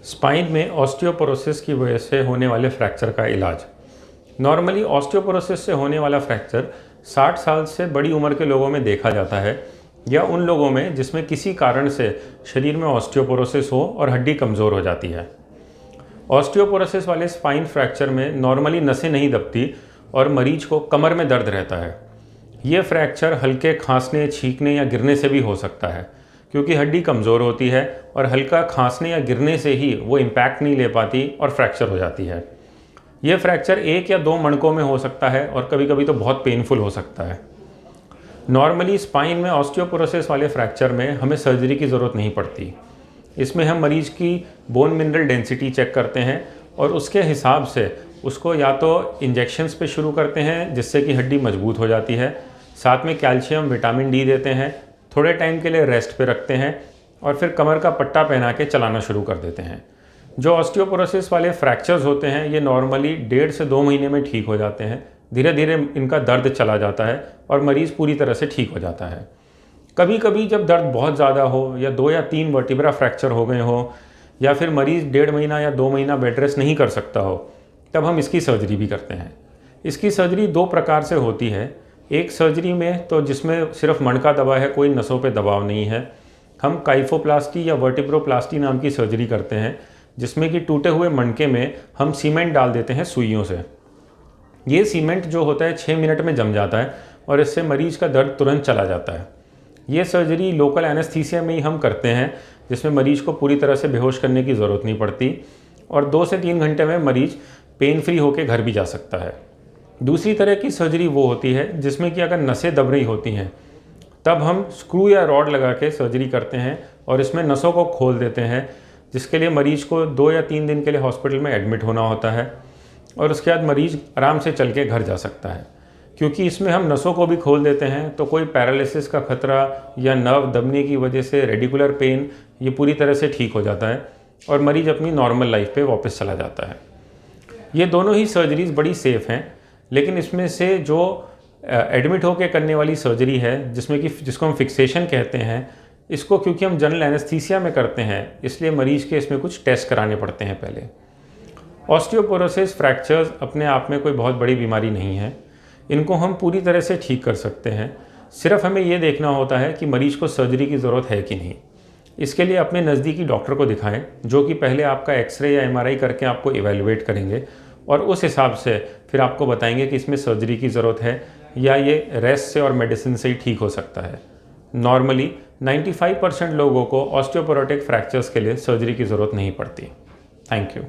Spine में osteoporosis की वजह से होने वाले फ्रैक्चर का इलाज। नॉर्मली ऑस्टियोपोरोसिस से होने वाला फ्रैक्चर 60 साल से बड़ी उम्र के लोगों में देखा जाता है या उन लोगों में जिसमें किसी कारण से शरीर में ऑस्टियोपोरोसिस हो और हड्डी कमज़ोर हो जाती है। ऑस्टियोपोरोसिस वाले स्पाइन फ्रैक्चर में नॉर्मली नसें नहीं दबती और मरीज को कमर में दर्द रहता है। ये फ्रैक्चर हल्के खांसने, छींकने या गिरने से भी हो सकता है क्योंकि हड्डी कमज़ोर होती है और हल्का खांसने या गिरने से ही वो इम्पैक्ट नहीं ले पाती और फ्रैक्चर हो जाती है। ये फ्रैक्चर 1 या 2 मणकों में हो सकता है और कभी कभी तो बहुत पेनफुल हो सकता है। नॉर्मली स्पाइन में ऑस्टियोपोरोसिस वाले फ्रैक्चर में हमें सर्जरी की ज़रूरत नहीं पड़ती। इसमें हम मरीज की बोन मिनरल डेंसिटी चेक करते हैं और उसके हिसाब से उसको या तो इंजेक्शन्स पे शुरू करते हैं जिससे कि हड्डी मजबूत हो जाती है, साथ में कैल्शियम, विटामिन डी देते हैं, थोड़े टाइम के लिए रेस्ट पे रखते हैं और फिर कमर का पट्टा पहना के चलाना शुरू कर देते हैं। जो ऑस्टियोपोरोसिस वाले फ्रैक्चर्स होते हैं ये नॉर्मली 1.5 से 2 महीने में ठीक हो जाते हैं। धीरे धीरे इनका दर्द चला जाता है और मरीज़ पूरी तरह से ठीक हो जाता है। कभी कभी जब दर्द बहुत ज़्यादा हो या 2 या 3 वर्टिब्रा फ्रैक्चर हो गए हो या फिर मरीज़ 1.5 महीना या 2 महीना बेड रेस्ट नहीं कर सकता हो, तब हम इसकी सर्जरी भी करते हैं। इसकी सर्जरी 2 प्रकार से होती है। एक सर्जरी में तो जिसमें सिर्फ मणका दबा है, कोई नसों पे दबाव नहीं है, हम काइफोप्लास्टी या वर्टिब्रोप्लास्टी नाम की सर्जरी करते हैं जिसमें कि टूटे हुए मणके में हम सीमेंट डाल देते हैं सुइयों से। ये सीमेंट जो होता है 6 मिनट में जम जाता है और इससे मरीज का दर्द तुरंत चला जाता है। ये सर्जरी लोकल एनेस्थीसिया में ही हम करते हैं जिसमें मरीज को पूरी तरह से बेहोश करने की ज़रूरत नहीं पड़ती और 2 से 3 घंटे में मरीज पेन फ्री होकर घर भी जा सकता है। दूसरी तरह की सर्जरी वो होती है जिसमें कि अगर नसें दब रही होती हैं तब हम स्क्रू या रॉड लगा के सर्जरी करते हैं और इसमें नसों को खोल देते हैं, जिसके लिए मरीज को 2 या 3 दिन के लिए हॉस्पिटल में एडमिट होना होता है और उसके बाद मरीज आराम से चल के घर जा सकता है। क्योंकि इसमें हम नसों को भी खोल देते हैं तो कोई पैरालिसिस का खतरा या नर्व दबने की वजह से रेडिकुलर पेन ये पूरी तरह से ठीक हो जाता है और मरीज अपनी नॉर्मल लाइफ पे वापस चला जाता है। ये दोनों ही सर्जरीज बड़ी सेफ़ हैं, लेकिन इसमें से जो एडमिट होकर करने वाली सर्जरी है जिसको हम फिक्सेशन कहते हैं, इसको क्योंकि हम जनरल एनेस्थीसिया में करते हैं इसलिए मरीज के इसमें कुछ टेस्ट कराने पड़ते हैं पहले। ऑस्टियोपोरोसिस फ्रैक्चर्स अपने आप में कोई बहुत बड़ी बीमारी नहीं है, इनको हम पूरी तरह से ठीक कर सकते हैं। सिर्फ हमें ये देखना होता है कि मरीज को सर्जरी की ज़रूरत है कि नहीं। इसके लिए अपने नज़दीकी डॉक्टर को दिखाएं जो कि पहले आपका एक्सरे या एमआरआई करके आपको इवैल्यूएट करेंगे और उस हिसाब से फिर आपको बताएंगे कि इसमें सर्जरी की ज़रूरत है या ये रेस्ट से और मेडिसिन से ही ठीक हो सकता है। नॉर्मली 95% लोगों को ऑस्टियोपोरोटिक फ्रैक्चर्स के लिए सर्जरी की ज़रूरत नहीं पड़ती। Thank you.